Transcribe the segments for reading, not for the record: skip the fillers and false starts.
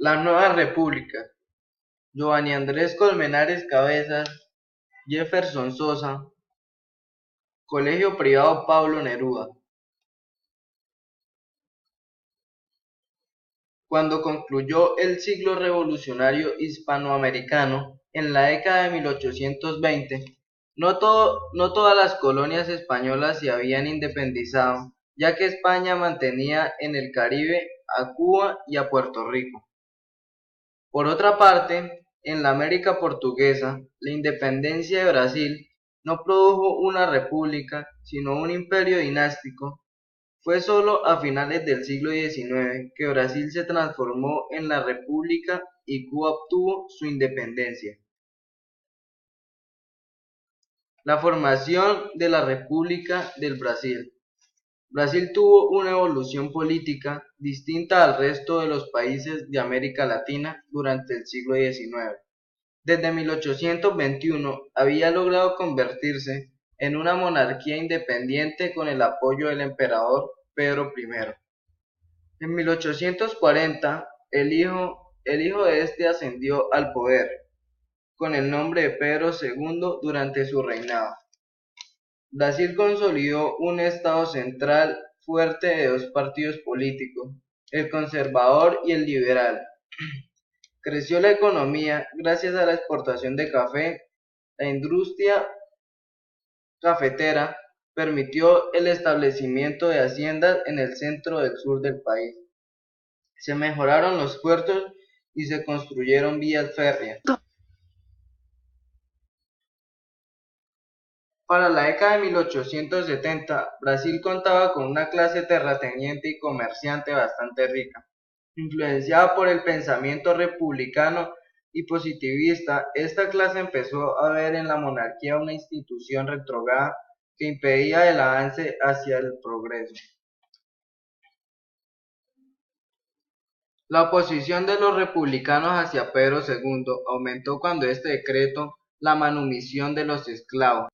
La Nueva República. Giovanni Andrés Colmenares Cabezas, Jefferson Sosa, Colegio Privado Pablo Neruda. Cuando concluyó el siglo revolucionario hispanoamericano, en la década de 1820, no todas las colonias españolas se habían independizado, ya que España mantenía en el Caribe a Cuba y a Puerto Rico. Por otra parte, en la América portuguesa, la independencia de Brasil no produjo una república, sino un imperio dinástico. Fue sólo a finales del siglo XIX que Brasil se transformó en la república y Cuba obtuvo su independencia. La formación de la República del Brasil. Brasil tuvo una evolución política distinta al resto de los países de América Latina durante el siglo XIX. Desde 1821 había logrado convertirse en una monarquía independiente con el apoyo del emperador Pedro I. En 1840, el hijo de este ascendió al poder, con el nombre de Pedro II durante su reinado. Brasil consolidó un Estado central fuerte de dos partidos políticos, el conservador y el liberal. Creció la economía gracias a la exportación de café. La industria cafetera permitió el establecimiento de haciendas en el centro del sur del país. Se mejoraron los puertos y se construyeron vías férreas. Para la década de 1870, Brasil contaba con una clase terrateniente y comerciante bastante rica. Influenciada por el pensamiento republicano y positivista, esta clase empezó a ver en la monarquía una institución retrógrada que impedía el avance hacia el progreso. La oposición de los republicanos hacia Pedro II aumentó cuando éste decretó la manumisión de los esclavos.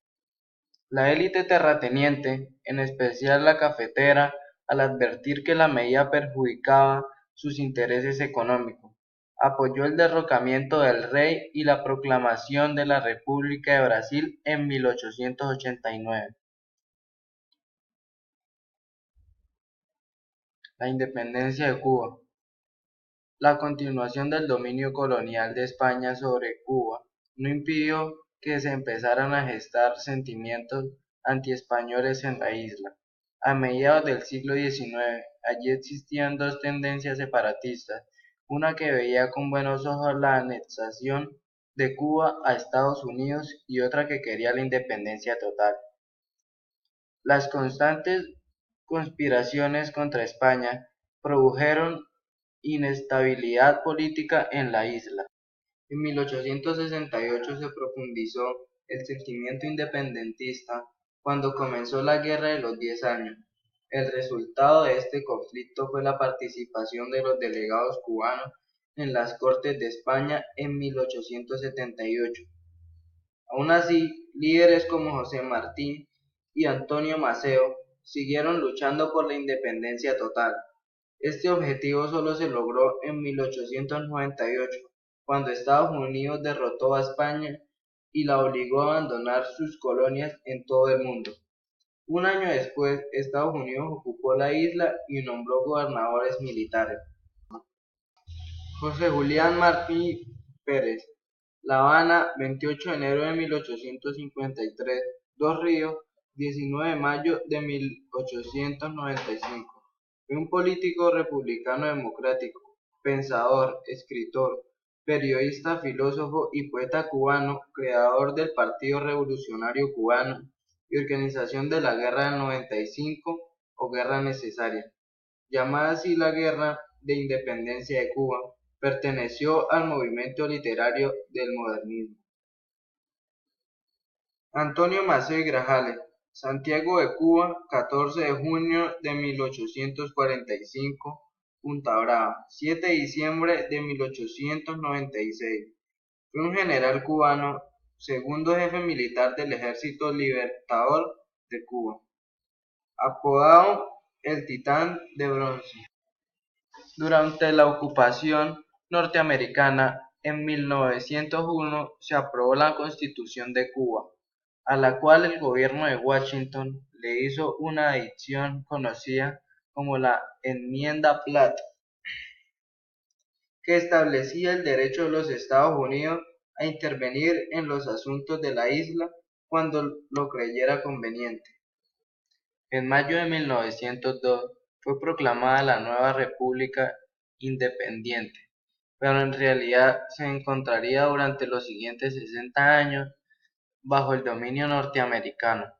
La élite terrateniente, en especial la cafetera, al advertir que la medida perjudicaba sus intereses económicos, apoyó el derrocamiento del rey y la proclamación de la República de Brasil en 1889. La independencia de Cuba. La continuación del dominio colonial de España sobre Cuba no impidió que se empezaran a gestar sentimientos antiespañoles en la isla. A mediados del siglo XIX, allí existían dos tendencias separatistas, una que veía con buenos ojos la anexación de Cuba a Estados Unidos y otra que quería la independencia total. Las constantes conspiraciones contra España produjeron inestabilidad política en la isla. En 1868 se profundizó el sentimiento independentista cuando comenzó la Guerra de los 10 años. El resultado de este conflicto fue la participación de los delegados cubanos en las Cortes de España en 1878. Aun así, líderes como José Martín y Antonio Maceo siguieron luchando por la independencia total. Este objetivo solo se logró en 1898, cuando Estados Unidos derrotó a España y la obligó a abandonar sus colonias en todo el mundo. Un año después, Estados Unidos ocupó la isla y nombró gobernadores militares. José Julián Martí Pérez, La Habana, 28 de enero de 1853, Dos Ríos, 19 de mayo de 1895. Fue un político republicano democrático, pensador, escritor, periodista, filósofo y poeta cubano, creador del Partido Revolucionario Cubano y organización de la Guerra del 95 o Guerra Necesaria, llamada así la Guerra de Independencia de Cuba. Perteneció al movimiento literario del modernismo. Antonio Maceo y Grajales, Santiago de Cuba, 14 de junio de 1845, Punta Brava, 7 de diciembre de 1896. Fue un general cubano, segundo jefe militar del Ejército Libertador de Cuba, apodado el Titán de Bronce. Durante la ocupación, norteamericana, en 1901 se aprobó la Constitución de Cuba, a la cual el gobierno de Washington le hizo una adición conocida como la Enmienda Platt, que establecía el derecho de los Estados Unidos a intervenir en los asuntos de la isla cuando lo creyera conveniente. En mayo de 1902 fue proclamada la nueva República Independiente, pero en realidad se encontraría durante los siguientes 60 años bajo el dominio norteamericano.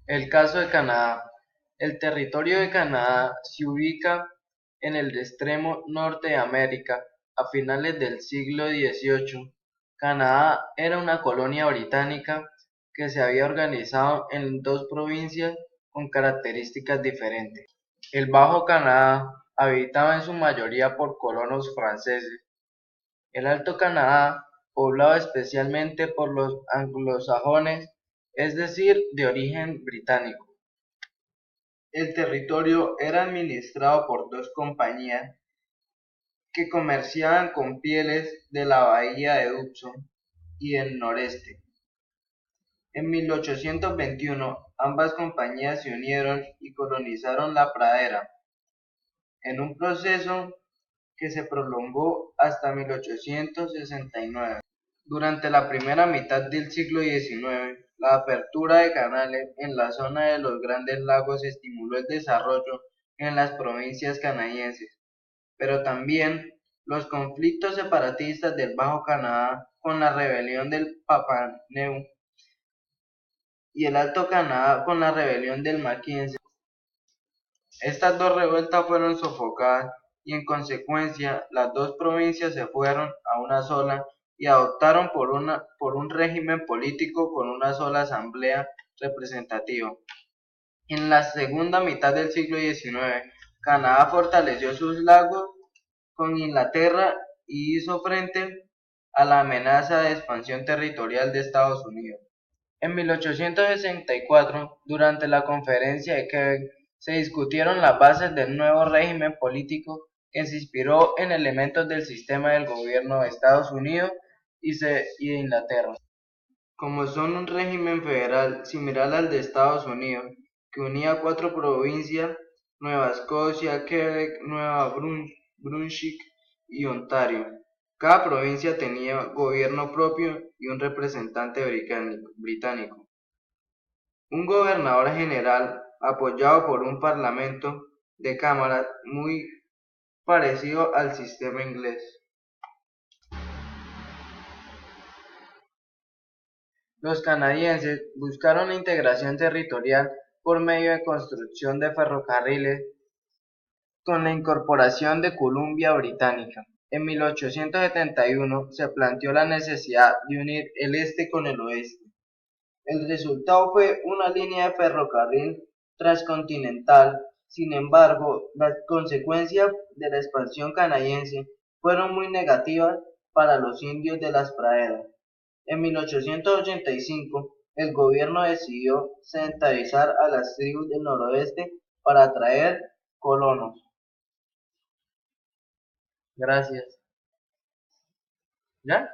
El caso de Canadá. El territorio de Canadá se ubica en el extremo norte de América. A finales del siglo XVIII, Canadá era una colonia británica que se había organizado en dos provincias con características diferentes. El Bajo Canadá, habitado en su mayoría por colonos franceses. El Alto Canadá, poblado especialmente por los anglosajones, es decir, de origen británico. El territorio era administrado por dos compañías que comerciaban con pieles de la bahía de Hudson y del noreste. En 1821, ambas compañías se unieron y colonizaron la pradera, en un proceso que se prolongó hasta 1869. Durante la primera mitad del siglo XIX, la apertura de canales en la zona de los Grandes Lagos estimuló el desarrollo en las provincias canadienses, pero también los conflictos separatistas del Bajo Canadá con la rebelión del Papineau y el Alto Canadá con la rebelión del Mackenzie. Estas dos revueltas fueron sofocadas y en consecuencia las dos provincias se fueron a una sola y adoptaron por un régimen político con una sola asamblea representativa. En la segunda mitad del siglo XIX, Canadá fortaleció sus lazos con Inglaterra y hizo frente a la amenaza de expansión territorial de Estados Unidos. En 1864, durante la Conferencia de Quebec, se discutieron las bases del nuevo régimen político que se inspiró en elementos del sistema del gobierno de Estados Unidos y de Inglaterra. Como son un régimen federal similar al de Estados Unidos, que unía cuatro provincias: Nueva Escocia, Quebec, Nueva Brunswick y Ontario. Cada provincia tenía gobierno propio y un representante británico. Un gobernador general apoyado por un parlamento de cámaras muy parecido al sistema inglés. Los canadienses buscaron la integración territorial por medio de construcción de ferrocarriles con la incorporación de Columbia Británica. En 1871 se planteó la necesidad de unir el este con el oeste. El resultado fue una línea de ferrocarril transcontinental. Sin embargo, las consecuencias de la expansión canadiense fueron muy negativas para los indios de las praderas. En 1885, el gobierno decidió sedentarizar a las tribus del noroeste para atraer colonos. Gracias. ¿Ya?